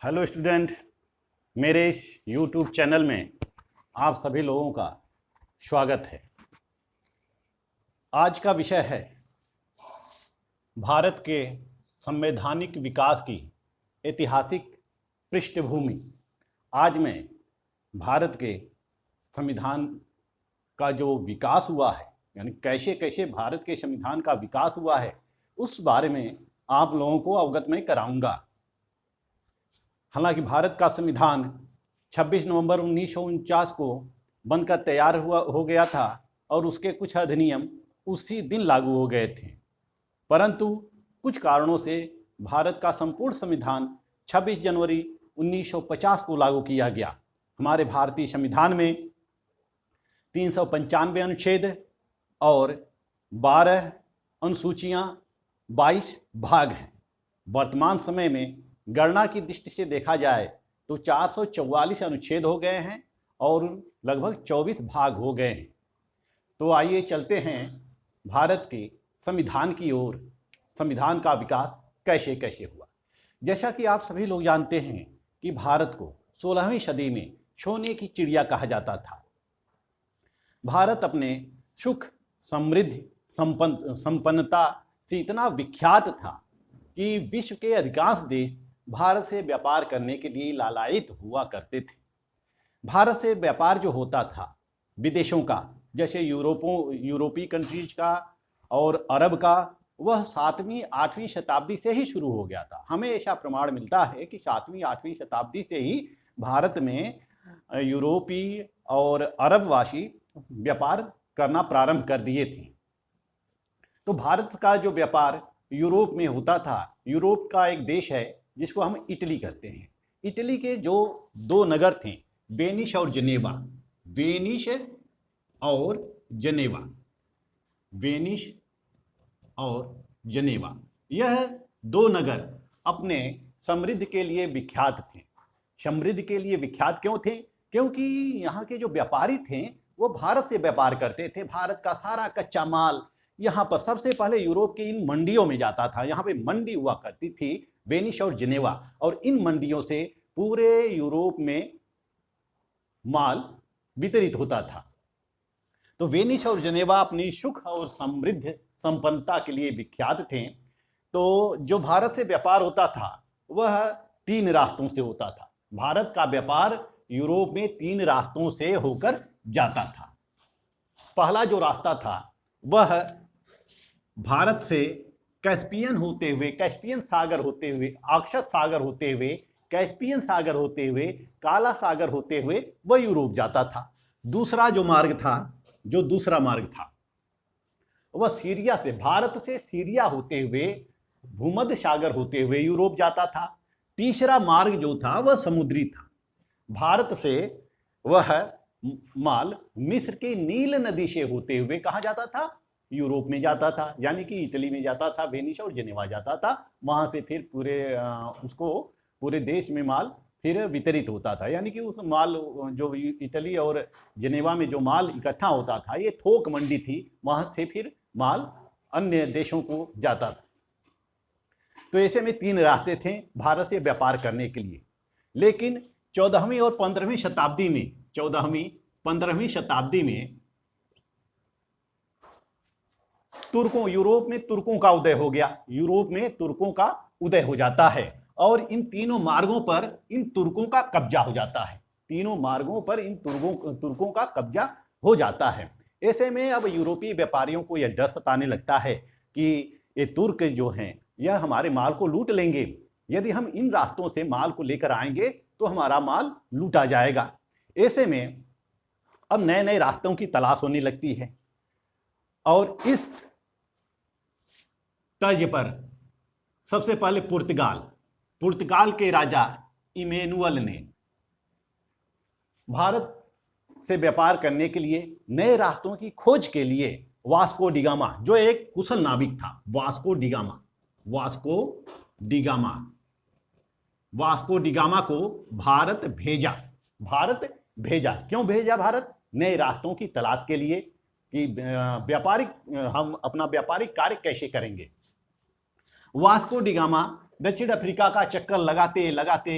Hello student, मेरे इस YouTube channel में आप सभी लोगों का स्वागत है। आज का विषय है भारत के संवैधानिक विकास की ऐतिहासिक पृष्ठभूमि। आज मैं भारत के संविधान का जो विकास हुआ है, यानी कैसे कैसे भारत के संविधान का विकास हुआ है, उस बारे में आप लोगों को अवगत मैं कराऊंगा। हालांकि भारत का संविधान 26 नवंबर 1949 को बनकर तैयार हो गया था और उसके कुछ अधिनियम उसी दिन लागू हो गए थे, परंतु कुछ कारणों से भारत का संपूर्ण संविधान 26 जनवरी 1950 को लागू किया गया। हमारे भारतीय संविधान में 395 अनुच्छेद और 12 अनुसूचियां, 22 भाग हैं। वर्तमान समय में गणना की दृष्टि से देखा जाए तो 444 अनुच्छेद हो गए हैं और लगभग 24 भाग हो गए हैं। तो आइए चलते हैं भारत के संविधान की ओर। संविधान का विकास कैसे कैसे हुआ। जैसा कि आप सभी लोग जानते हैं कि भारत को 16वीं सदी में सोने की चिड़िया कहा जाता था। भारत अपने सुख, समृद्धि, संपन्नता से इतना विख्यात था कि विश्व के अधिकांश देश भारत से व्यापार करने के लिए लालायित हुआ करते थे। भारत से व्यापार जो होता था विदेशों का, जैसे यूरोपीय कंट्रीज का और अरब का, वह 7वीं 8वीं शताब्दी से ही शुरू हो गया था। हमें ऐसा प्रमाण मिलता है कि 7वीं 8वीं शताब्दी से ही भारत में यूरोपीय और अरबवासी व्यापार करना प्रारंभ कर दिए थे। तो भारत का जो व्यापार यूरोप में होता था, यूरोप का एक देश है जिसको हम इटली कहते हैं। इटली के जो दो नगर थे, वेनिस और जनेवा, वेनिस और जनेवा, वेनिस और जनेवा, यह दो नगर अपने समृद्धि के लिए विख्यात थे। समृद्धि के लिए विख्यात क्यों थे? क्योंकि यहाँ के जो व्यापारी थे वो भारत से व्यापार करते थे। भारत का सारा कच्चा माल यहाँ पर सबसे पहले यूरोप के इन मंडियों में जाता था। यहाँ पे मंडी हुआ करती थी, वेनिस और जिनेवा, और इन मंडियों से पूरे यूरोप में माल वितरित होता था। तो वेनिस और जिनेवा अपनी सुख और समृद्ध संपन्नता के लिए विख्यात थे। तो जो भारत से व्यापार होता था वह 3 रास्तों से होता था। भारत का व्यापार यूरोप में 3 रास्तों से होकर जाता था। पहला जो रास्ता था वह भारत से कैस्पियन होते हुए, कैस्पियन सागर होते हुए, आक्सस सागर होते हुए, कैस्पियन सागर होते हुए, काला सागर होते हुए वह यूरोप जाता था। दूसरा मार्ग था वह सीरिया से, भारत से सीरिया होते हुए, भूमध्य सागर होते हुए यूरोप जाता था। तीसरा मार्ग जो था वह समुद्री था। भारत से वह माल मिस्र की नील नदी से होते हुए कहाँ जाता था? यूरोप में जाता था, यानी कि इटली में जाता था, वेनिस और जिनेवा जाता था। वहां से फिर पूरे देश में माल फिर वितरित होता था। यानी कि उस माल जो इटली और जिनेवा में जो माल इकट्ठा होता था, ये थोक मंडी थी, वहां से फिर माल अन्य देशों को जाता था। तो ऐसे में 3 रास्ते थे भारत से व्यापार करने के लिए। लेकिन 14वीं और 15वीं शताब्दी में, 14वीं 15वीं शताब्दी में यूरोप में तुर्कों का उदय हो गया। यूरोप में तुर्कों का उदय हो जाता है और इन तीनों मार्गों पर इन तुर्कों का कब्जा हो जाता है। तीनों मार्गों पर इन तुर्कों का कब्जा हो जाता है। ऐसे में अब यूरोपीय व्यापारियों को यह डर सताने लगता है कि ये तुर्क जो हैं यह हमारे माल को लूट लेंगे। यदि हम इन रास्तों से माल को लेकर आएंगे तो हमारा माल लूटा जाएगा। ऐसे में अब नए नए रास्तों की तलाश होने लगती है और इस तर्ज पर सबसे पहले पुर्तगाल के राजा इमैनुअल ने भारत से व्यापार करने के लिए नए रास्तों की खोज के लिए वास्को डी गामा, जो एक कुशल नाविक था, वास्को डी गामा को भारत भेजा। क्यों भेजा भारत? नए रास्तों की तलाश के लिए कि हम अपना व्यापारिक कार्य कैसे करेंगे। वास्को डी गामा दक्षिण अफ्रीका का चक्कर लगाते लगाते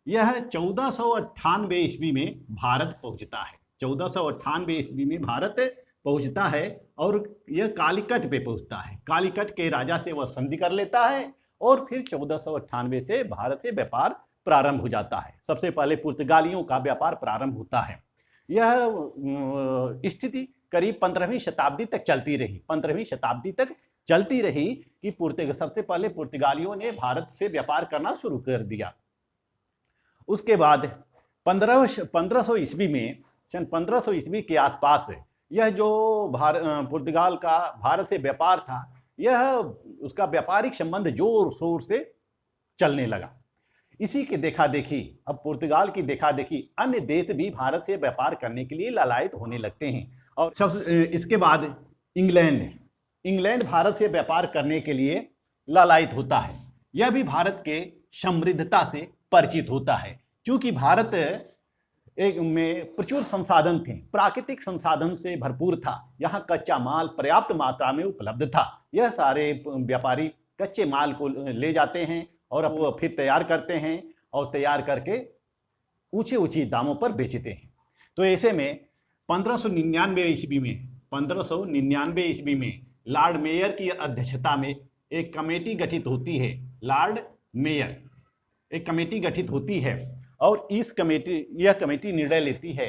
यह 1498 ईस्वी में भारत पहुंचता है। 1498 ईस्वी में भारत पहुंचता है और यह कालीकट पे पहुंचता है। कालीकट के राजा से वह संधि कर लेता है और फिर 1498 से भारत से व्यापार प्रारंभ हो जाता है। सबसे पहले पुर्तगालियों का व्यापार प्रारंभ होता है। यह स्थिति करीब 15वीं शताब्दी तक चलती रही। 15वीं शताब्दी तक चलती रही कि सबसे पहले पुर्तगालियों ने भारत से व्यापार करना शुरू कर दिया। उसके बाद 1500 ईस्वी में, सन 1500 ईस्वी के आसपास यह जो पुर्तगाल का भारत से व्यापार था, यह उसका व्यापारिक संबंध जोर शोर से चलने लगा। इसी के देखा देखी, अब पुर्तगाल की देखा देखी अन्य देश भी भारत से व्यापार करने के लिए लालायित होने लगते हैं। और इसके बाद इंग्लैंड भारत से व्यापार करने के लिए लालायित होता है। यह भी भारत के समृद्धता से परिचित होता है, क्योंकि भारत में प्रचुर संसाधन थे, प्राकृतिक संसाधन से भरपूर था। यहाँ कच्चा माल पर्याप्त मात्रा में उपलब्ध था। यह सारे व्यापारी कच्चे माल को ले जाते हैं और वो फिर तैयार करते हैं और तैयार करके ऊंचे दामों पर बेचते हैं। तो ऐसे में 1599 ईस्वी में लॉर्ड मेयर की अध्यक्षता में एक कमेटी गठित होती है। लॉर्ड मेयर एक कमेटी गठित होती है और यह कमेटी निर्णय लेती है।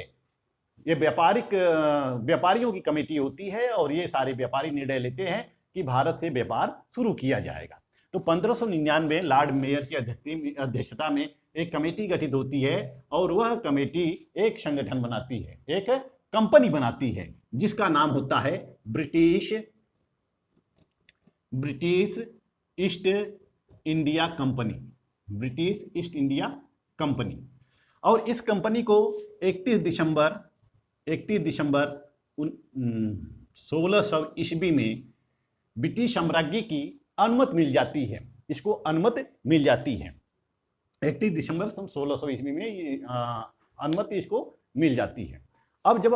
ये व्यापारियों की कमेटी होती है और ये सारे व्यापारी निर्णय लेते हैं कि भारत से व्यापार शुरू किया जाएगा। तो 1599 लॉर्ड मेयर की अध्यक्षता में एक कमेटी गठित होती है और वह कमेटी एक संगठन बनाती है, एक कंपनी बनाती है, जिसका नाम होता है British East India company. British East India company. और इस कंपनी को 31 दिसंबर 1600 ईस्वी में ब्रिटिश साम्राज्य की अनुमति मिल जाती है। इसको अनुमति मिल जाती है 31 दिसंबर 1600 ईस्वी में ये अनुमति इसको मिल जाती है। अब जब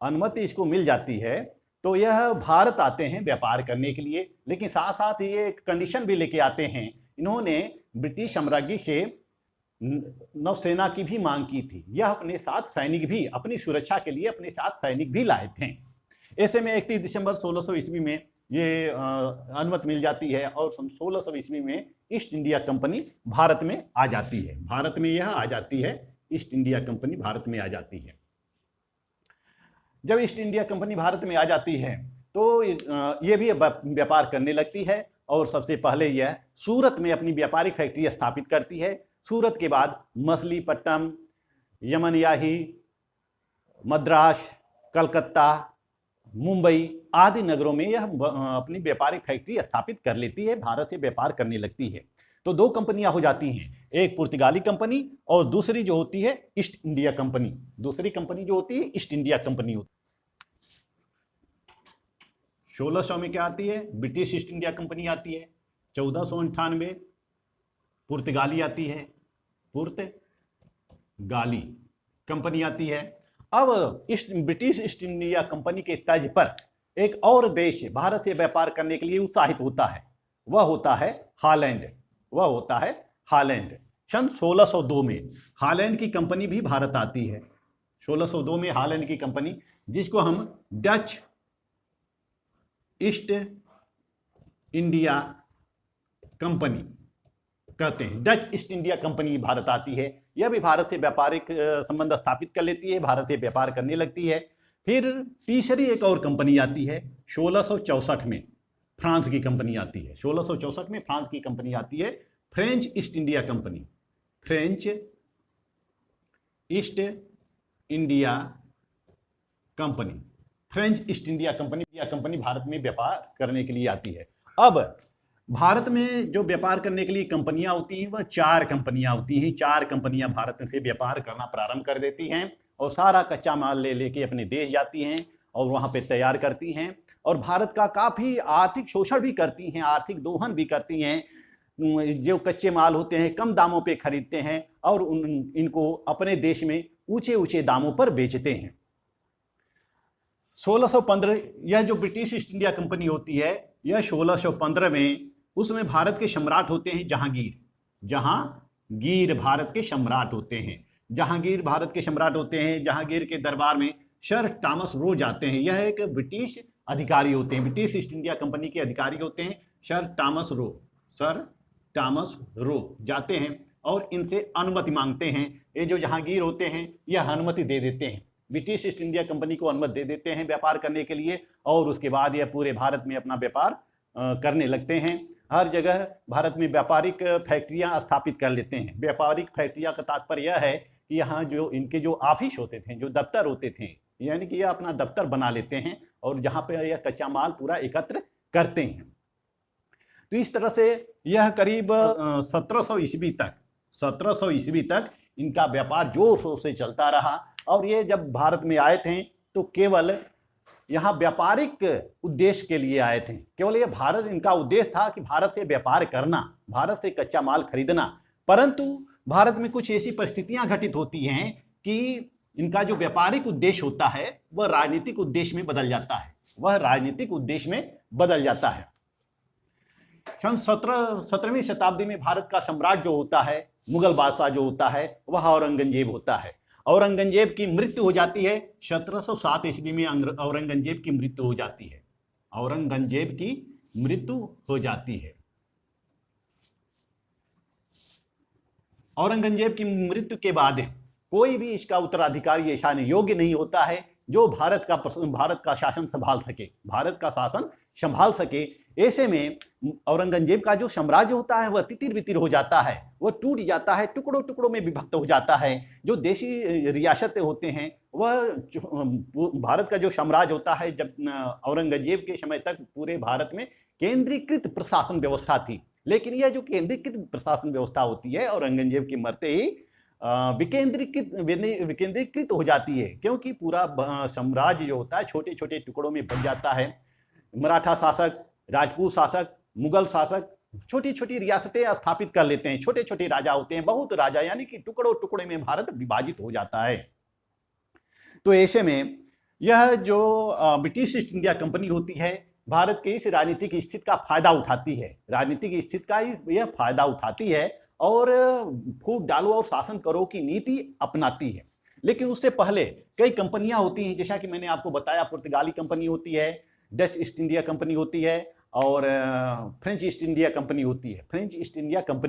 अनुमति इसको मिल जाती है तो यह भारत आते हैं व्यापार करने के लिए, लेकिन साथ साथ ये एक कंडीशन भी लेके आते हैं। इन्होंने ब्रिटिश साम्राज्य से नौसेना की भी मांग की थी। यह अपने साथ सैनिक भी, अपनी सुरक्षा के लिए अपने साथ सैनिक भी लाए थे। ऐसे में 31 दिसंबर 1600 ईस्वी में ये अनुमति मिल जाती है और 1600 ईस्वी में ईस्ट इंडिया कंपनी भारत में आ जाती है। भारत में यह आ जाती है, ईस्ट इंडिया कंपनी भारत में आ जाती है। जब ईस्ट इंडिया कंपनी भारत में आ जाती है तो ये भी व्यापार करने लगती है और सबसे पहले यह सूरत में अपनी व्यापारिक फैक्ट्री स्थापित करती है। सूरत के बाद मछलीपट्टनम, यमनयाही, मद्रास, कलकत्ता, मुंबई आदि नगरों में यह अपनी व्यापारिक फैक्ट्री स्थापित कर लेती है, भारत से व्यापार करने लगती है। तो दो कंपनियां हो जाती हैं, एक पुर्तगाली कंपनी और दूसरी जो होती है ईस्ट इंडिया कंपनी। दूसरी कंपनी जो होती है ईस्ट इंडिया कंपनी होती है। 1600 में क्या आती है? ब्रिटिश ईस्ट इंडिया कंपनी आती है। 1498 पुर्तगाली आती है, पुर्तगाली कंपनी आती है। अब ब्रिटिश ईस्ट इंडिया कंपनी के तर्ज पर एक और देश भारत से व्यापार करने के लिए उत्साहित होता है, वह होता है हालैंड। सन 1602 में हालैंड की कंपनी भी भारत आती है। 1602 में हालैंड की कंपनी, जिसको हम डच ईस्ट इंडिया कंपनी कहते हैं, Dutch east India company Bharat आती है। यह भी भारत से व्यापारिक संबंध स्थापित कर लेती है, भारत से व्यापार करने लगती है। फिर तीसरी एक और कंपनी आती है 1664 में, फ्रांस की कंपनी आती है। 1664 में फ्रांस की कंपनी आती है, French east India company. French east India company, French east India company, यह कंपनी भारत में व्यापार करने के लिए आती है। अब भारत में जो व्यापार करने के लिए कंपनियां होती हैं वह 4 कंपनियां होती हैं। 4 कंपनियां भारत से व्यापार करना प्रारंभ कर देती हैं और सारा कच्चा माल ले लेके अपने देश जाती हैं और वहां पे तैयार करती हैं और भारत का काफ़ी आर्थिक शोषण भी करती हैं, आर्थिक दोहन भी करती हैं। जो कच्चे माल होते हैं कम दामों पे खरीदते हैं और इनको अपने देश में ऊंचे दामों पर बेचते हैं। 1615 यह जो ब्रिटिश ईस्ट इंडिया कंपनी होती है, यह 1615 में, उसमें भारत के सम्राट होते हैं जहांगीर। जहांगीर भारत के सम्राट होते हैं। जहांगीर भारत के सम्राट होते हैं। जहांगीर के दरबार में सर टॉमस रो जाते हैं। यह एक ब्रिटिश अधिकारी होते हैं, ब्रिटिश ईस्ट इंडिया कंपनी के अधिकारी होते हैं। सर टॉमस रो जाते हैं और इनसे अनुमति मांगते हैं। ये जो जहांगीर होते हैं यह अनुमति दे देते हैं, ब्रिटिश ईस्ट इंडिया कंपनी को अनुमति दे देते हैं व्यापार करने के लिए, और उसके बाद यह पूरे भारत में अपना व्यापार करने लगते हैं। हर जगह भारत में व्यापारिक फैक्ट्रियां स्थापित कर लेते हैं। व्यापारिक फैक्ट्रियां का तात्पर्य यह है कि यहाँ जो इनके जो ऑफिस होते थे, जो दफ्तर होते थे, यानी कि यह अपना दफ्तर बना लेते हैं और जहाँ पे यह कच्चा माल पूरा एकत्र करते हैं। तो इस तरह से यह करीब 1700 ईस्वी तक इनका व्यापार जोर शोर से चलता रहा। और ये जब भारत में आए थे तो केवल यहाँ व्यापारिक उद्देश्य के लिए आए थे। केवल ये भारत, इनका उद्देश्य था कि भारत से व्यापार करना, भारत से कच्चा माल खरीदना। परंतु भारत में कुछ ऐसी परिस्थितियां घटित होती हैं कि इनका जो व्यापारिक उद्देश्य होता है वह राजनीतिक उद्देश्य में बदल जाता है। सन 17वीं शताब्दी में भारत का सम्राट जो होता है, मुगल बादशाह जो होता है, वह औरंगजेब होता है। औरंगजेब की मृत्यु हो जाती है 1707 ईस्वी में। औरंगजेब की मृत्यु हो जाती है। औरंगजेब की मृत्यु के बाद कोई भी इसका उत्तराधिकारी ऐसा योग्य नहीं होता है जो भारत का शासन संभाल सके। ऐसे में औरंगजेब का जो साम्राज्य होता है वह तितिर बितिर हो जाता है, वह टूट जाता है, टुकड़ों टुकड़ों में विभक्त हो जाता है। जो देशी रियासतें होते हैं, वह भारत का जो साम्राज्य होता है, जब औरंगजेब के समय तक पूरे भारत में केंद्रीकृत प्रशासन व्यवस्था थी। लेकिन यह जो केंद्रीकृत प्रशासन व्यवस्था होती है औरंगजेब के मरते ही विकेंद्रीकृत हो जाती है, क्योंकि पूरा साम्राज्य जो होता है छोटे छोटे टुकड़ों में बन जाता है। मराठा शासक, राजपूत शासक, मुगल शासक छोटी छोटी रियासतें स्थापित कर लेते हैं। छोटे छोटे राजा होते हैं, बहुत राजा, यानी कि टुकड़ों टुकड़े में भारत विभाजित हो जाता है। तो ऐसे में यह जो ब्रिटिश ईस्ट इंडिया कंपनी होती है, भारत की इस राजनीतिक स्थिति का फायदा उठाती है और फूट डालो और शासन करो की नीति अपनाती है। लेकिन उससे पहले कई कंपनियां होती हैं, जैसा कि मैंने आपको बताया, पुर्तगाली कंपनी होती है, डच ईस्ट इंडिया कंपनी होती है और फ्रेंच ईस्ट इंडिया कंपनी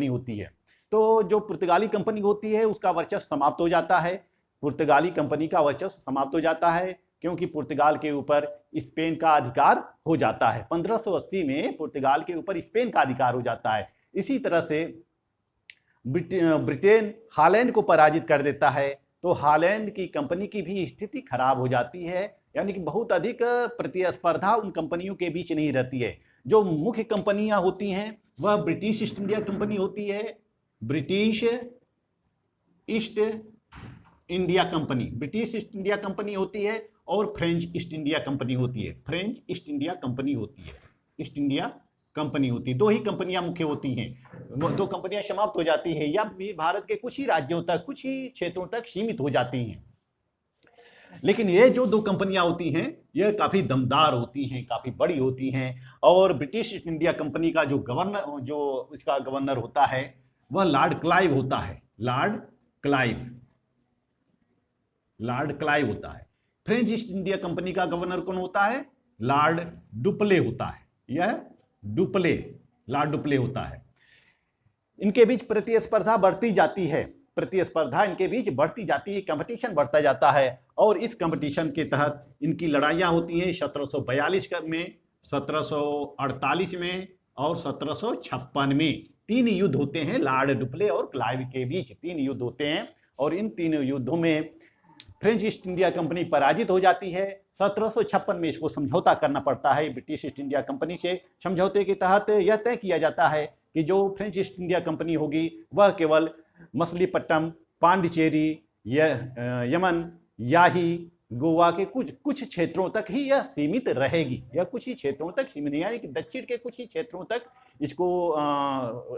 होती है। तो जो पुर्तगाली कंपनी होती है उसका वर्चस्व समाप्त हो जाता है। पुर्तगाली कंपनी का वर्चस्व समाप्त हो जाता है क्योंकि पुर्तगाल के ऊपर स्पेन का अधिकार हो जाता है। 1580 में पुर्तगाल के ऊपर स्पेन का अधिकार हो जाता है। इसी तरह से ब्रिटेन हॉलैंड को पराजित कर देता है, तो हॉलैंड की कंपनी की भी स्थिति खराब हो जाती है, यानी कि बहुत अधिक प्रतिस्पर्धा उन कंपनियों के बीच नहीं रहती है। जो मुख्य कंपनियां होती हैं वह ब्रिटिश ईस्ट इंडिया कंपनी होती है, ब्रिटिश ईस्ट इंडिया कंपनी होती है और फ्रेंच ईस्ट इंडिया कंपनी होती है। दो ही कंपनियां मुख्य होती हैं। दो कंपनियां समाप्त हो जाती है या भी भारत के कुछ ही राज्यों तक, कुछ ही क्षेत्रों तक सीमित हो जाती हैं। लेकिन ये जो दो कंपनियां होती हैं ये काफी दमदार होती हैं, काफी बड़ी होती हैं। और ब्रिटिश ईस्ट इंडिया कंपनी का जो इसका गवर्नर होता है वह लॉर्ड क्लाइव होता है। फ्रेंच ईस्ट इंडिया कंपनी का गवर्नर कौन होता है? लॉर्ड डुप्ले होता है। लॉर्ड डुप्ले होता है। इनके बीच प्रतिस्पर्धा बढ़ती जाती है, कंपटीशन बढ़ता जाता है और इस कंपटीशन के तहत इनकी लड़ाइयां होती हैं 1742 में, 1748 में और 1756 में। 3 युद्ध होते हैं लॉर्ड डुप्ले और क्लाइव के बीच, 3 युद्ध होते हैं और इन 3 युद्धों में फ्रेंच ईस्ट इंडिया कंपनी पराजित हो जाती है। 1756 में इसको समझौता करना पड़ता है ब्रिटिश ईस्ट इंडिया कंपनी से। समझौते के तहत यह तय किया जाता है कि जो फ्रेंच ईस्ट इंडिया कंपनी होगी वह केवल मछलीपट्टम, पांडिचेरी, यमन, याही, गोवा के कुछ क्षेत्रों तक ही यह सीमित रहेगी। यह कुछ ही क्षेत्रों तक सीमित, यानी कि दक्षिण के कुछ ही क्षेत्रों तक इसको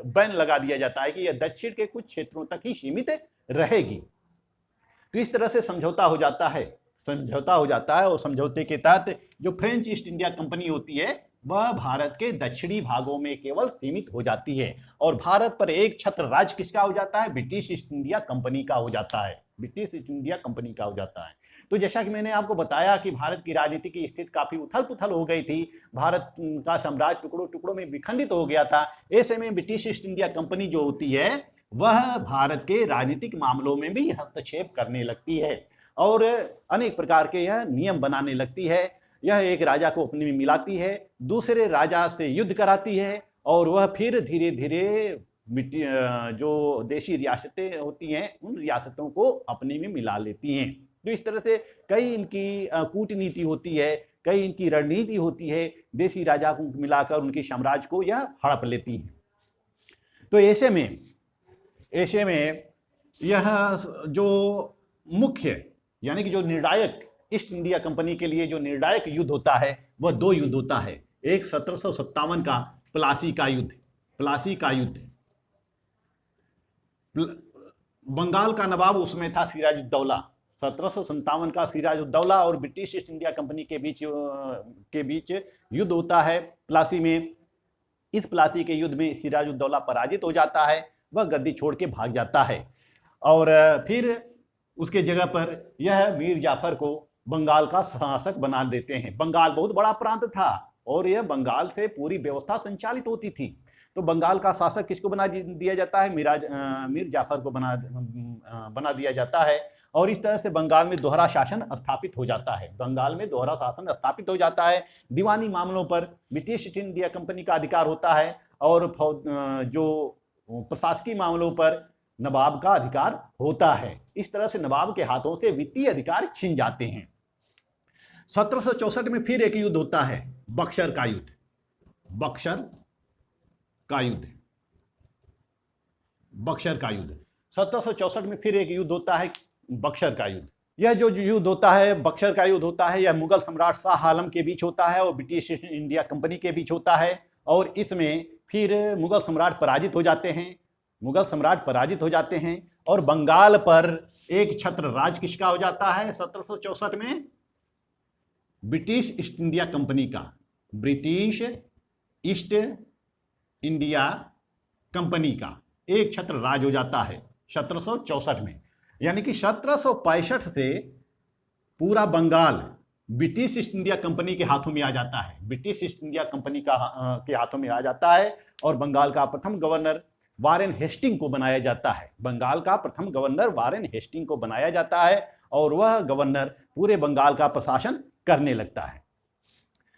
बैन लगा दिया जाता है कि यह दक्षिण के कुछ क्षेत्रों तक ही सीमित रहेगी। तो इस तरह से समझौता हो जाता है और समझौते के तहत जो फ्रेंच ईस्ट इंडिया कंपनी होती है वह भारत के दक्षिणी भागों में केवल सीमित हो जाती है और भारत पर एक छत्र राज किसका हो जाता है? ब्रिटिश ईस्ट इंडिया कंपनी का हो जाता है, ब्रिटिश ईस्ट इंडिया कंपनी का हो जाता है। तो जैसा कि मैंने आपको बताया कि भारत की राजनीति की स्थिति काफी उथल पुथल हो गई थी, भारत का साम्राज्य टुकड़ों टुकड़ों में विखंडित हो गया था। ऐसे में ब्रिटिश ईस्ट इंडिया कंपनी जो होती है वह भारत के राजनीतिक मामलों में भी हस्तक्षेप करने लगती है और अनेक प्रकार के यह नियम बनाने लगती है। यह एक राजा को अपने में मिलाती है, दूसरे राजा से युद्ध कराती है और वह फिर धीरे धीरे जो देशी रियासतें होती हैं उन रियासतों को अपने में मिला लेती हैं। तो इस तरह से कई इनकी कूटनीति होती है, कई इनकी रणनीति होती है, देशी राजा को मिलाकर उनके साम्राज्य को यह हड़प लेती है। तो ऐसे में यह जो मुख्य यानी कि जो निर्णायक ईस्ट इंडिया कंपनी के लिए जो निर्णायक युद्ध होता है वह दो युद्ध होता है। एक 1757 का प्लासी का युद्ध, बंगाल का नवाब उसमें था सिराजुद्दौला। 1757 का सिराजुद्दौला और ब्रिटिश ईस्ट इंडिया कंपनी के बीच युद्ध होता है प्लासी में। इस प्लासी के युद्ध में सिराजुद्दौला पराजित हो जाता है, वह गद्दी छोड़ के भाग जाता है और फिर उसके जगह पर यह मीर जाफर को बंगाल का शासक बना देते हैं। बंगाल बहुत बड़ा प्रांत था और यह बंगाल से पूरी व्यवस्था संचालित होती थी। तो बंगाल का शासक किसको बना दिया जाता है? मीर जाफर को बना दिया जाता है और इस तरह से बंगाल में दोहरा शासन स्थापित हो जाता है। दीवानी मामलों पर ब्रिटिश ईस्ट इंडिया कंपनी का अधिकार होता है और जो प्रशासकीय मामलों पर नवाब का अधिकार होता है। इस तरह से नवाब के हाथों से वित्तीय अधिकार छिन जाते हैं। 1764 में फिर एक युद्ध होता है, बक्सर का युद्ध। 1764 में फिर एक युद्ध होता है, बक्सर का युद्ध। यह जो युद्ध होता है बक्सर का युद्ध होता है, यह मुगल सम्राट शाह आलम के बीच होता है और ब्रिटिश ईस्ट इंडिया कंपनी के बीच होता है और इसमें फिर मुगल सम्राट पराजित हो जाते हैं और बंगाल पर एक छत्र राज किसका हो जाता है? 1764 में ब्रिटिश ईस्ट इंडिया कंपनी का, ब्रिटिश ईस्ट इंडिया कंपनी का एक छत्र राज हो जाता है 1764 में। यानी कि 1765 से पूरा Bengal British East India Company के हाथों में आ जाता है, ब्रिटिश ईस्ट इंडिया कंपनी के हाथों में आ जाता है और बंगाल का प्रथम गवर्नर वारेन हेस्टिंग को बनाया जाता है। बंगाल का प्रथम गवर्नर वारेन हेस्टिंग को बनाया जाता है और वह गवर्नर पूरे बंगाल का प्रशासन करने लगता है।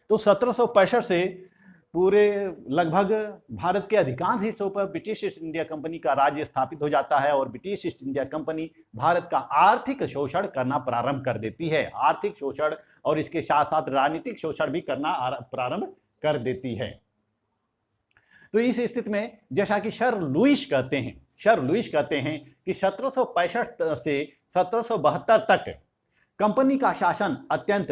तो 1765 से पूरे लगभग भारत के अधिकांश हिस्सों पर ब्रिटिश ईस्ट इंडिया कंपनी का राज्य स्थापित हो जाता है और British East India company Bharat का आर्थिक शोषण करना प्रारंभ कर देती है। आर्थिक शोषण और इसके साथ साथ राजनीतिक शोषण भी करना प्रारंभ कर देती है। तो इस स्थिति में जैसा कि सर लुईस कहते हैं कि 1765 से 1772 तक कंपनी का शासन अत्यंत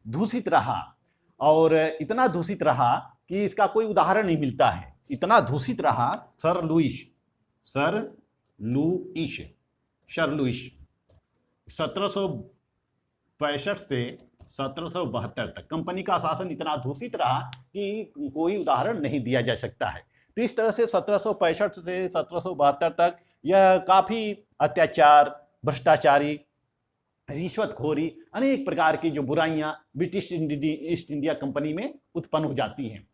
दूषित रहा और इतना दूषित रहा कि इसका कोई उदाहरण नहीं मिलता है। इतना दूषित रहा सर लुईस 1765 से 1772 तक कंपनी का शासन इतना दूषित रहा कि कोई उदाहरण नहीं दिया जा सकता है। तो इस तरह से 1765 से 1772 तक यह काफी अत्याचार, भ्रष्टाचारी, रिश्वतखोरी, अनेक प्रकार की जो बुराइयां ब्रिटिश ईस्ट इंडिया कंपनी में उत्पन्न हो जाती हैं।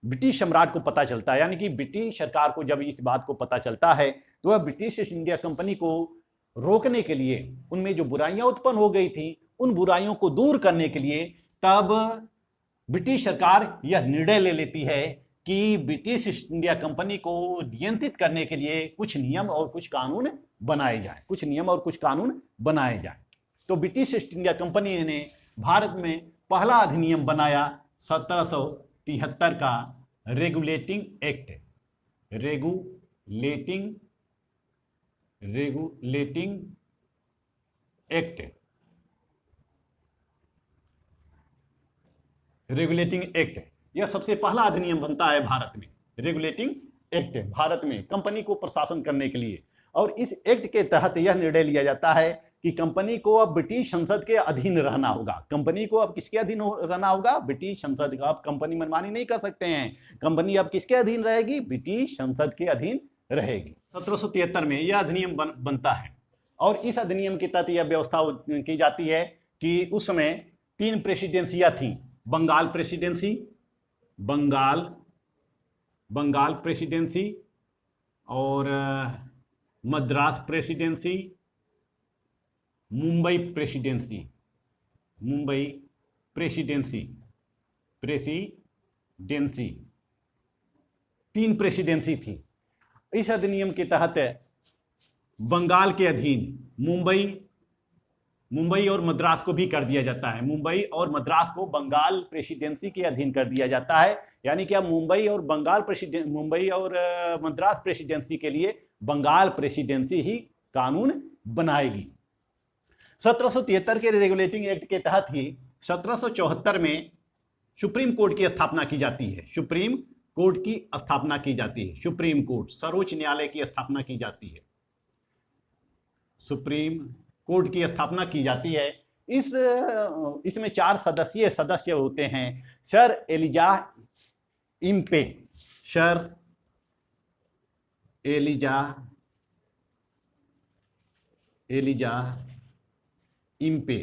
ब्रिटिश सम्राट को पता चलता है, यानी कि ब्रिटिश सरकार को जब इस बात को पता चलता है तो वह ब्रिटिश ईस्ट इंडिया कंपनी को रोकने के लिए, उनमें जो बुराइयां उत्पन्न हो गई थी उन बुराइयों को दूर करने के लिए तब ब्रिटिश सरकार यह निर्णय ले लेती है कि ब्रिटिश ईस्ट इंडिया कंपनी को नियंत्रित करने के लिए कुछ नियम और कुछ कानून बनाए जाए। तो ब्रिटिश ईस्ट इंडिया कंपनी ने भारत में पहला अधिनियम बनाया 1773 का रेगुलेटिंग एक्ट। यह सबसे पहला अधिनियम बनता है भारत में। रेगुलेटिंग एक्ट भारत में कंपनी को प्रशासन करने के लिए, और इस एक्ट के तहत यह निर्णय लिया जाता है कि कंपनी को अब ब्रिटिश संसद के अधीन रहना होगा। कंपनी को अब किसके अधीन रहना होगा? ब्रिटिश संसद का। अब कंपनी मनमानी नहीं कर सकते हैं। कंपनी अब किसके अधीन रहेगी? ब्रिटिश संसद के अधीन रहेगी। 1773 में यह अधिनियम बनता है और इस अधिनियम के तहत यह व्यवस्था की जाती है कि उस समय 3 प्रेसिडेंसियां थी। बंगाल प्रेसिडेंसी, बंगाल प्रेसिडेंसी और Madras presidency, Mumbai presidency, presidency 3 presidency थी। इस अधिनियम के तहत बंगाल के अधीन मुंबई और मद्रास को भी कर दिया जाता है। मुंबई और मद्रास को बंगाल प्रेसिडेंसी के अधीन कर दिया जाता है। यानी कि अब मुंबई और मद्रास प्रेसिडेंसी के लिए बंगाल प्रेसिडेंसी ही कानून बनाएगी। 1773 के रेगुलेटिंग एक्ट के तहत ही 1774 में सुप्रीम कोर्ट की स्थापना की जाती है। सुप्रीम कोर्ट की स्थापना की जाती है। सुप्रीम कोर्ट, सर्वोच्च न्यायालय की स्थापना की जाती है। सुप्रीम कोर्ट की स्थापना की जाती है। इसमें 4 सदस्य होते हैं। Sir Elijah Impey, sir Elijah Impey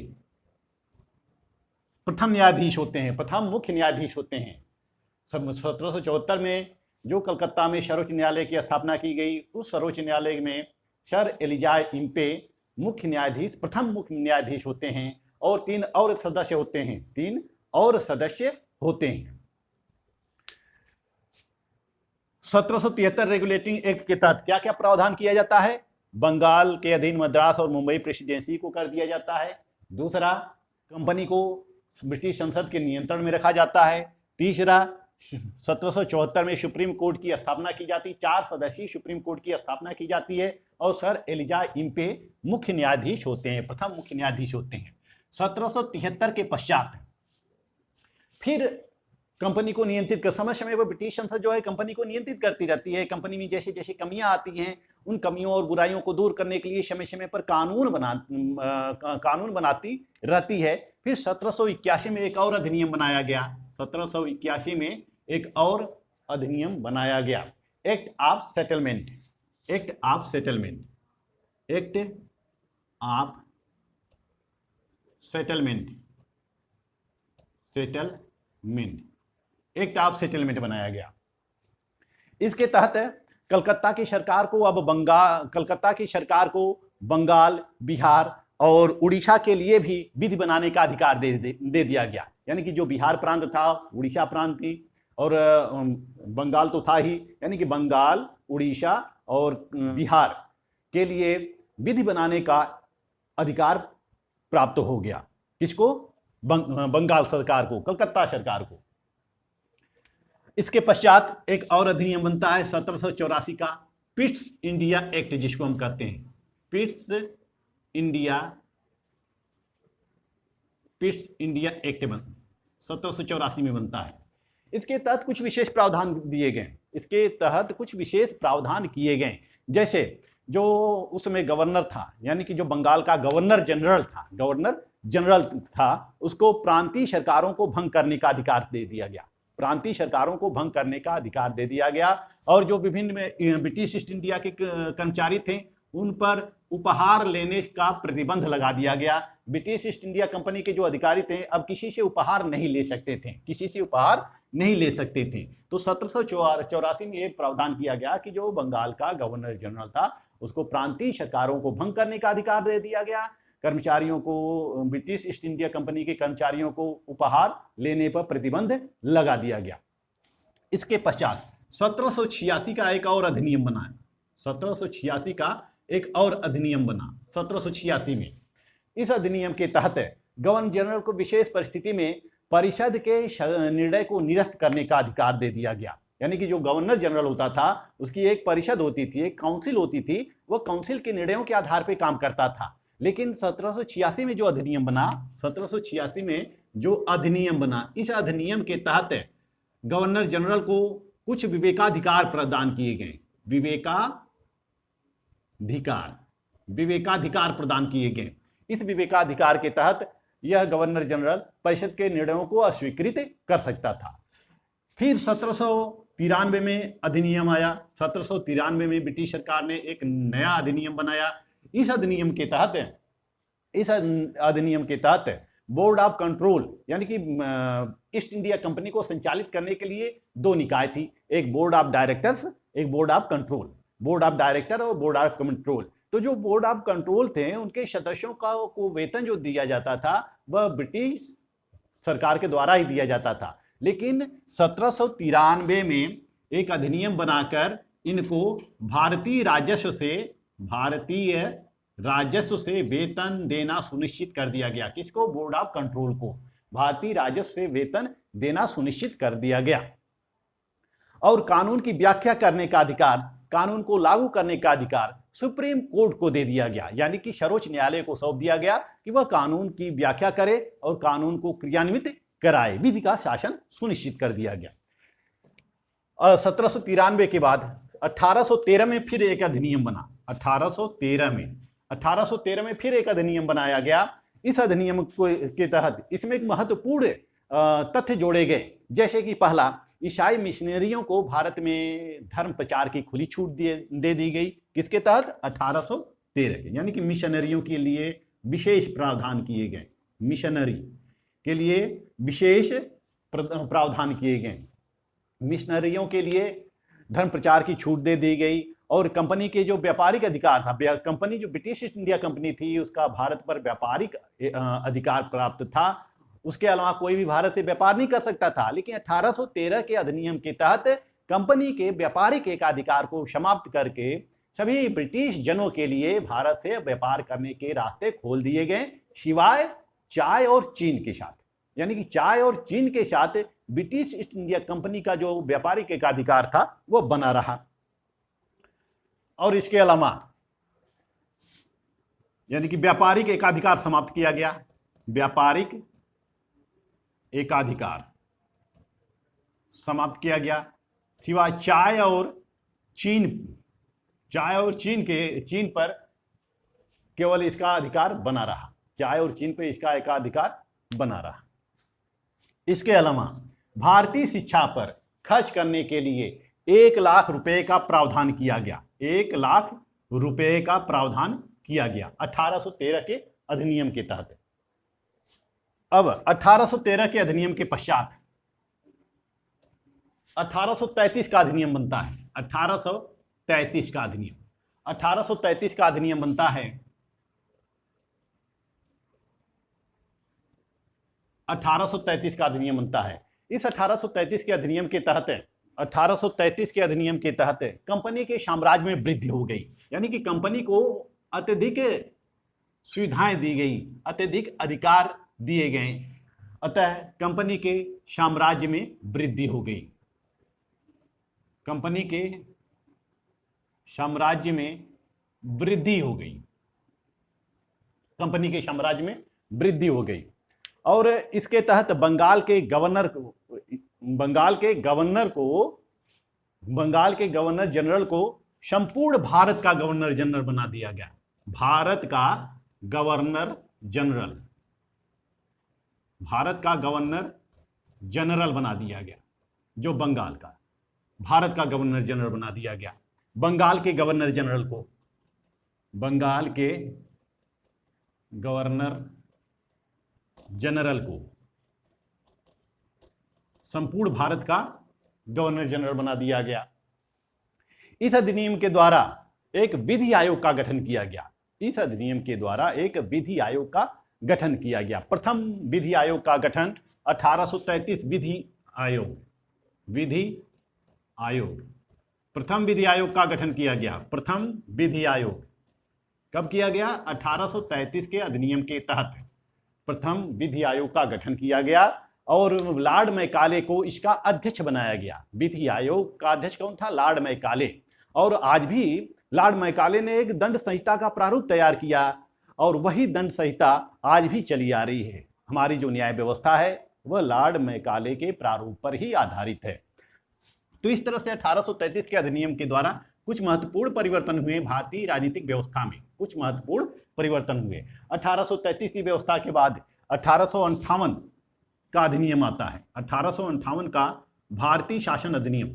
प्रथम न्यायाधीश होते हैं, प्रथम मुख्य न्यायाधीश होते हैं। 1774 में जो कलकत्ता में सर्वोच्च न्यायालय की स्थापना की गई, उस सर्वोच्च न्यायालय में सर एलिजाह इम्पे मुख्य न्यायाधीश, प्रथम मुख्य न्यायाधीश होते हैं और 3 और सदस्य होते हैं। 3 और सदस्य होते हैं। 1773 रेगुलेटिंग एक्ट के तहत क्या क्या प्रावधान किया जाता है? बंगाल के अधीन मद्रास और मुंबई प्रेसिडेंसी को कर दिया जाता है। दूसरा, कंपनी को ब्रिटिश संसद के नियंत्रण में रखा जाता है। तीसरा, 1774 में सुप्रीम कोर्ट की स्थापना की जाती है। 4 सदस्यीय सुप्रीम कोर्ट की स्थापना की जाती है और सर एलिजाह इम्पे मुख्य न्यायाधीश होते हैं, प्रथम मुख्य न्यायाधीश होते हैं। 1773 के पश्चात फिर कंपनी को नियंत्रित कर, समय समय पर ब्रिटिश संसद जो है कंपनी को नियंत्रित करती रहती है। कंपनी में जैसे जैसे कमियां आती हैं, उन कमियों और बुराइयों को दूर करने के लिए समय समय पर कानून बनाती रहती है। फिर 1781 में एक और अधिनियम बनाया गया। 1781 में एक और अधिनियम बनाया गया, act of settlement. Act of settlement, act of settlement, act of settlement बनाया गया। इसके तहत कलकत्ता की सरकार को बंगाल, बिहार और उड़ीसा के लिए भी विधि बनाने का अधिकार दे दिया गया। यानी कि जो बिहार प्रांत था, उड़ीसा प्रांत थी और बंगाल तो था ही, यानी कि बंगाल, उड़ीसा और बिहार के लिए विधि बनाने का अधिकार प्राप्त हो गया। किसको? बंगाल सरकार को, कलकत्ता सरकार को। इसके पश्चात एक और अधिनियम बनता है 1784 का, पिट्स इंडिया एक्ट, जिसको हम कहते हैं पिट्स इंडिया एक्ट 1784 में बनता है। इसके तहत कुछ विशेष प्रावधान दिए गए, इसके तहत कुछ विशेष प्रावधान किए गए। जैसे जो उस समय गवर्नर था, यानी कि जो बंगाल का गवर्नर जनरल था, उसको प्रांतीय सरकारों को भंग करने का अधिकार दे दिया गया। प्रांतीय सरकारों को भंग करने का अधिकार दे दिया गया। और जो विभिन्न ब्रिटिश ईस्ट इंडिया के कर्मचारी थे, उन पर उपहार लेने का प्रतिबंध लगा दिया गया। ब्रिटिश ईस्ट इंडिया कंपनी के जो अधिकारी थे, अब किसी से उपहार नहीं ले सकते थे, तो 1784 में एक प्रावधान किया गया कि जो बंगाल का गवर्नर जनरल था, उसको प्रांतीय सरकारों को भंग करने का अधिकार दे दिया गया। कर्मचारियों को, ब्रिटिश ईस्ट इंडिया कंपनी के कर्मचारियों को उपहार लेने पर प्रतिबंध लगा दिया गया। इसके पश्चात 1786 का एक और अधिनियम बना। 1786 का एक और अधिनियम बना 1786 में। इस अधिनियम के तहत गवर्नर जनरल को विशेष परिस्थिति में परिषद के निर्णय को निरस्त करने का अधिकार दे दिया गया। यानी कि जो गवर्नर जनरल होता था, उसकी एक परिषद होती थी, एक काउंसिल होती थी, वो काउंसिल के निर्णयों के आधार पर काम करता था। लेकिन 1786 में जो अधिनियम बना, 1786 में जो अधिनियम बना, इस अधिनियम के तहत गवर्नर जनरल को कुछ विवेकाधिकार प्रदान किए गए। विवेकाधिकार प्रदान किए गए। इस विवेकाधिकार के तहत यह गवर्नर जनरल परिषद के निर्णयों को अस्वीकृत कर सकता था। फिर 1793 में अधिनियम आया। 1793 में ब्रिटिश सरकार ने एक नया अधिनियम बनाया। इस अधिनियम के तहत बोर्ड ऑफ कंट्रोल यानी कि ईस्ट इंडिया कंपनी को संचालित करने के लिए दो निकाय थी, एक बोर्ड ऑफ डायरेक्टर्स, एक board of control. Board of director और बोर्ड ऑफ कंट्रोल। तो जो बोर्ड ऑफ कंट्रोल थे उनके सदस्यों को वेतन जो दिया जाता था वह ब्रिटिश सरकार के द्वारा ही दिया जाता था। लेकिन 1793 में एक अधिनियम बनाकर इनको भारतीय राजस्व से वेतन देना सुनिश्चित कर दिया गया। किसको? बोर्ड ऑफ कंट्रोल को भारतीय राजस्व से वेतन देना सुनिश्चित कर दिया गया। और कानून की व्याख्या करने का अधिकार, कानून को लागू करने का अधिकार सुप्रीम कोर्ट को दे दिया गया, यानी कि सर्वोच्च न्यायालय को सौंप दिया गया कि वह कानून की व्याख्या करे और कानून को क्रियान्वित कराए। विधि का शासन सुनिश्चित कर दिया गया। 1793 के बाद 1813 में फिर एक अधिनियम बना। 1813 में फिर एक अधिनियम बनाया गया। इस अधिनियम के तहत इसमें एक महत्वपूर्ण तथ्य जोड़े गए, जैसे कि पहला, ईसाई मिशनरियों को भारत में धर्म प्रचार की खुली छूट दे दी गई। किसके तहत? 1813 के, यानी कि मिशनरियों के लिए विशेष प्रावधान किए गए। मिशनरी के लिए विशेष प्रावधान किए गए। मिशनरियों के लिए धर्म प्रचार की छूट दे दी गई। और कंपनी के जो व्यापारिक अधिकार था, कंपनी जो ब्रिटिश ईस्ट इंडिया कंपनी थी उसका भारत पर व्यापारिक अधिकार प्राप्त था। उसके अलावा कोई भी भारत से व्यापार नहीं कर सकता था। लेकिन 1813 के अधिनियम के तहत कंपनी के व्यापारिक एकाधिकार को समाप्त करके सभी ब्रिटिश जनों के लिए भारत से व्यापार करने के रास्ते खोल दिए गए, सिवाय चाय और चीन के साथ। यानी कि चाय और चीन के साथ ब्रिटिश ईस्ट इंडिया कंपनी का जो व्यापारिक एकाधिकार था वह बना रहा। और इसके अलावा यानी कि व्यापारिक एकाधिकार समाप्त किया गया। व्यापारिक एकाधिकार समाप्त किया गया, सिवाय चाय और चीन पर केवल इसका अधिकार बना रहा। चाय और चीन पर इसका एकाधिकार बना रहा। इसके अलावा भारतीय शिक्षा पर खर्च करने के लिए 1 लाख रुपए का प्रावधान किया गया। 1 लाख रुपए का प्रावधान किया गया 1813 के अधिनियम के तहत। अब 1813 के अधिनियम के पश्चात 1833 का अधिनियम बनता है। 1833 का अधिनियम 1833 का अधिनियम बनता है। 1833 का अधिनियम बनता है। इस 1833 के अधिनियम के तहत 1833 के अधिनियम के तहत कंपनी के साम्राज्य में वृद्धि हो गई, यानी कि कंपनी को अत्यधिक सुविधाएं दी गई, अत्यधिक अधिकार दिए गए। अतः कंपनी के साम्राज्य में वृद्धि हो गई। कंपनी के साम्राज्य में वृद्धि हो गई। कंपनी के साम्राज्य में वृद्धि हो गई। और इसके तहत बंगाल के गवर्नर जनरल को संपूर्ण भारत का गवर्नर जनरल बना दिया गया। भारत का गवर्नर जनरल बना दिया गया। जो बंगाल का भारत का गवर्नर जनरल बना दिया गया। बंगाल के गवर्नर जनरल को संपूर्ण भारत का गवर्नर जनरल बना दिया गया। इस अधिनियम के द्वारा एक विधि आयोग का गठन किया गया। इस अधिनियम के द्वारा एक विधि आयोग का गठन किया गया। प्रथम विधि आयोग का गठन 1833 प्रथम विधि आयोग का गठन किया गया। प्रथम विधि आयोग कब किया गया? 1833 के अधिनियम के तहत प्रथम विधि आयोग का गठन किया गया और लॉर्ड मैकाले को इसका अध्यक्ष बनाया गया। विधि आयोग का अध्यक्ष कौन था? Lord Macaulay. और आज भी लॉर्ड मैकाले ने एक दंड संहिता का प्रारूप तैयार किया और वही दंड संहिता आज भी चली आ रही है। हमारी जो न्याय व्यवस्था है वह लॉर्ड मैकाले के प्रारूप पर ही आधारित है। तो इस तरह से 1833 के अधिनियम के द्वारा कुछ महत्वपूर्ण परिवर्तन हुए भारतीय राजनीतिक व्यवस्था में। कुछ महत्वपूर्ण परिवर्तन हुए। 1833 की व्यवस्था के बाद 1858 का अधिनियम आता है। 1858 का भारतीय शासन अधिनियम,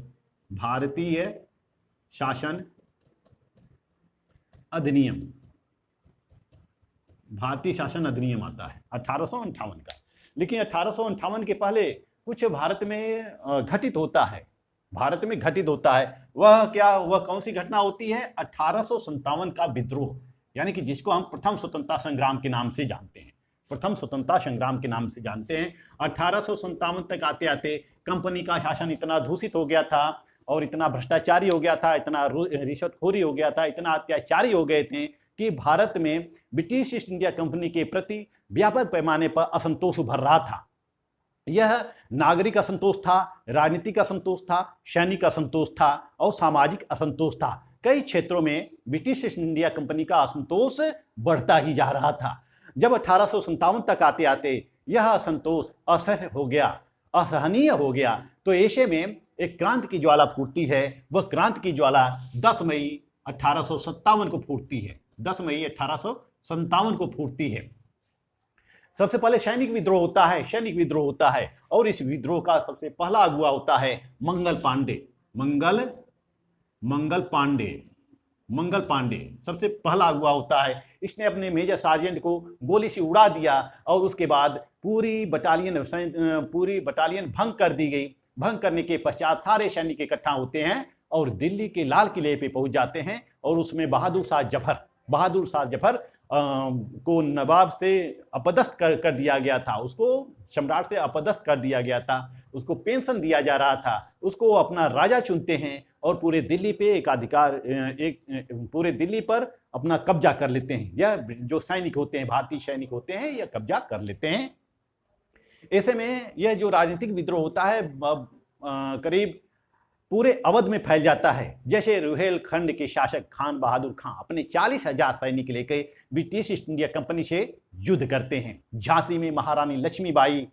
भारतीय शासन अधिनियम, भारतीय शासन अधिनियम आता है 1858 का। लेकिन 1858 के पहले कुछ भारत में घटित होता है, भारत में घटित होता है। वह क्या, वह कौन सी घटना होती है? 1857 का विद्रोह, यानी कि जिसको हम प्रथम स्वतंत्रता संग्राम के नाम से जानते हैं, प्रथम स्वतंत्रता संग्राम के नाम से जानते हैं। 1857 तक आते आते कंपनी का शासन इतना दूषित हो गया था और इतना भ्रष्टाचारी हो गया था, इतना रिश्वतखोरी हो गया था, इतना अत्याचारी हो गए थे कि भारत में ब्रिटिश ईस्ट इंडिया कंपनी के प्रति व्यापक पैमाने पर असंतोष उभर रहा था। यह नागरिक असंतोष था, राजनीतिक असंतोष था, सैनिक असंतोष था और सामाजिक असंतोष था। कई क्षेत्रों में ब्रिटिश ईस्ट इंडिया कंपनी का असंतोष बढ़ता ही जा रहा था। जब 1857 तक आते आते यह असंतोष असह्य हो गया, असहनीय हो गया, तो ऐसे में एक क्रांति की ज्वाला फूटती है। वह क्रांति की ज्वाला 10 मई 1857 को फूटती है, 10 मई 1857 को फूटती है। सबसे पहले सैनिक विद्रोह होता है, सैनिक विद्रोह होता है और इस विद्रोह का सबसे पहला अगुवा होता है मंगल पांडे। मंगल पांडे सबसे पहला अगुवा होता है। इसने अपने मेजर सार्जेंट को गोली से उड़ा दिया और उसके बाद पूरी बटालियन भंग कर दी गई। भंग करने के पश्चात सारे सैनिक इकट्ठा होते हैं और दिल्ली के लाल किले पे पहुंच जाते हैं और उसमें बहादुर शाह जफर को नवाब से अपदस्थ कर दिया गया था, उसको सम्राट से अपदस्थ कर दिया गया था, उसको पेंशन दिया जा रहा था, उसको अपना राजा चुनते हैं और पूरे दिल्ली पे पूरे दिल्ली पर अपना कब्जा कर लेते हैं। यह जो सैनिक होते हैं, भारतीय सैनिक होते हैं, यह कब्जा कर लेते हैं। ऐसे में यह जो राजनीतिक विद्रोह होता है करीब पूरे अवध में फैल जाता है। जैसे रुहेलखंड के शासक खान बहादुर खां अपने 40,000 सैनिक लेकर ब्रिटिश ईस्ट इंडिया कंपनी से युद्ध करते हैं। झांसी में Maharani Lakshmibai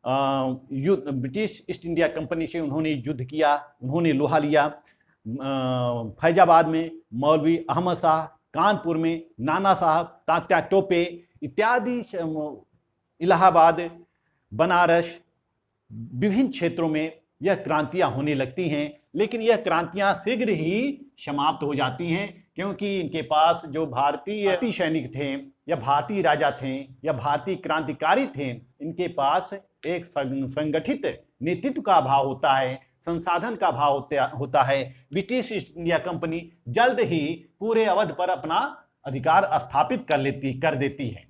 British East India Company से उन्होंने युद्ध किया, उन्होंने लोहा लिया। फैजाबाद में मौलवी अहमद शाह, कानपुर में नाना साहब, तात्या टोपे इत्यादि, इलाहाबाद, बनारस, विभिन्न क्षेत्रों में यह क्रांतियां होने लगती हैं। लेकिन यह क्रांतियां शीघ्र ही समाप्त हो जाती हैं, क्योंकि इनके पास जो भारतीय सैनिक थे या भारतीय राजा थे या भारतीय क्रांतिकारी थे, इनके पास एक संगठित नेतृत्व का अभाव होता है, संसाधन का अभाव होता है। ब्रिटिश ईस्ट इंडिया कंपनी जल्द ही पूरे अवध पर अपना अधिकार स्थापित कर देती है।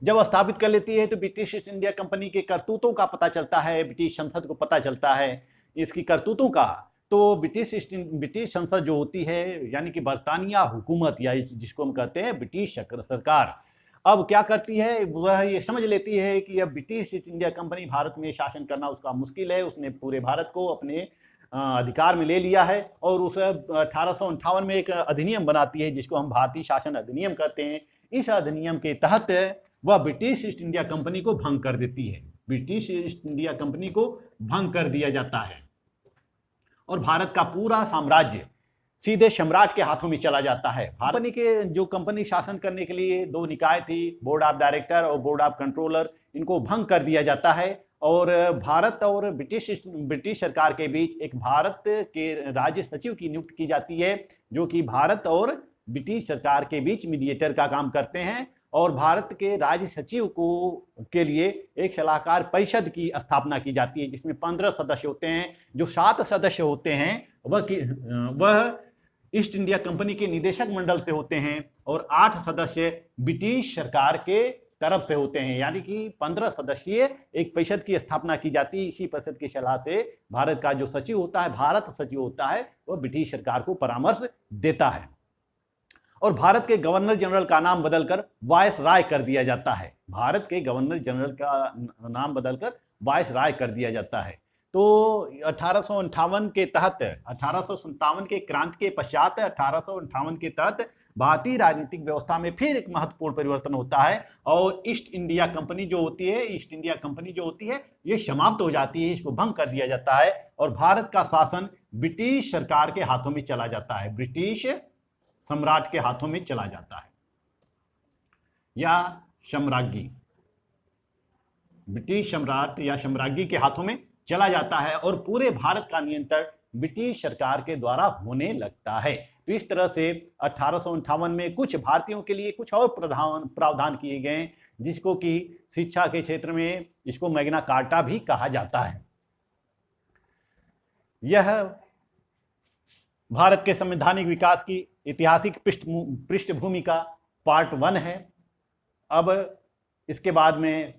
जब स्थापित कर लेती है तो ब्रिटिश ईस्ट इंडिया कंपनी के करतूतों का पता चलता है, ब्रिटिश संसद को पता चलता है इसकी करतूतों का। तो ब्रिटिश संसद जो होती है, यानी कि बरतानिया हुकूमत या जिसको हम कहते हैं ब्रिटिश सरकार, अब क्या करती है, वह ये समझ लेती है कि अब British East India company Bharat में शासन करना उसका मुश्किल है। उसने पूरे भारत को अपने अधिकार में ले लिया है और उस 1858 में एक अधिनियम बनाती है जिसको हम भारतीय शासन अधिनियम कहते हैं। इस अधिनियम के तहत वह ब्रिटिश ईस्ट इंडिया कंपनी को भंग कर देती है, ब्रिटिश ईस्ट इंडिया कंपनी को भंग कर दिया जाता है और भारत का पूरा साम्राज्य सीधे सम्राट के हाथों में चला जाता है। कंपनी के जो कंपनी शासन करने के लिए 2 निकाय थी, बोर्ड ऑफ डायरेक्टर और बोर्ड ऑफ कंट्रोलर, इनको भंग कर दिया जाता है और भारत और ब्रिटिश सरकार के बीच एक भारत के राज्य सचिव की नियुक्ति की जाती है, जो कि भारत और ब्रिटिश सरकार के बीच मीडिएटर का काम करते हैं। और भारत के राज्य सचिव के लिए एक सलाहकार परिषद की स्थापना की जाती है, जिसमें 15 सदस्य होते हैं। जो 7 सदस्य होते हैं वह ईस्ट इंडिया कंपनी के निदेशक मंडल से होते हैं और 8 सदस्य ब्रिटिश सरकार के तरफ से होते हैं, यानी कि 15 सदस्यीय एक परिषद की स्थापना की जाती है। इसी परिषद की सलाह से भारत का जो सचिव होता है, भारत सचिव होता है, वह ब्रिटिश सरकार को परामर्श देता है। और भारत के गवर्नर जनरल का नाम बदलकर वायसराय कर दिया जाता है, भारत के गवर्नर जनरल का नाम बदलकर वायसराय कर दिया जाता है। तो 1858 के तहत, 1857 के क्रांति के पश्चात 1858 के तहत भारतीय राजनीतिक व्यवस्था में फिर एक महत्वपूर्ण परिवर्तन होता है और ईस्ट इंडिया कंपनी जो होती है ये समाप्त हो जाती है, इसको भंग कर दिया जाता है और भारत का शासन ब्रिटिश सरकार के हाथों में चला जाता है, ब्रिटिश सम्राट के हाथों में चला जाता है। या सम्राज्ञी, ब्रिटिश सम्राट या सम्राज्ञी के हाथों में चला जाता है और पूरे भारत का नियंत्रण ब्रिटिश सरकार के द्वारा होने लगता है। तो इस तरह से 1858 में कुछ भारतीयों के लिए कुछ और प्रावधान किए गए, जिसको कि शिक्षा के क्षेत्र में इसको मैग्ना कार्टा भी कहा जाता है। यह भारत के संवैधानिक विकास की ऐतिहासिक पृष्ठभूमि का पार्ट 1 है। अब इसके बाद में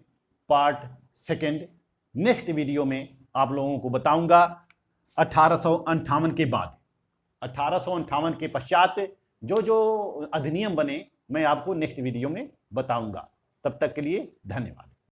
पार्ट 2 नेक्स्ट वीडियो में आप लोगों को बताऊंगा 1858 के बाद। 1858 के पश्चात जो जो अधिनियम बने मैं आपको नेक्स्ट वीडियो में बताऊंगा। तब तक के लिए धन्यवाद।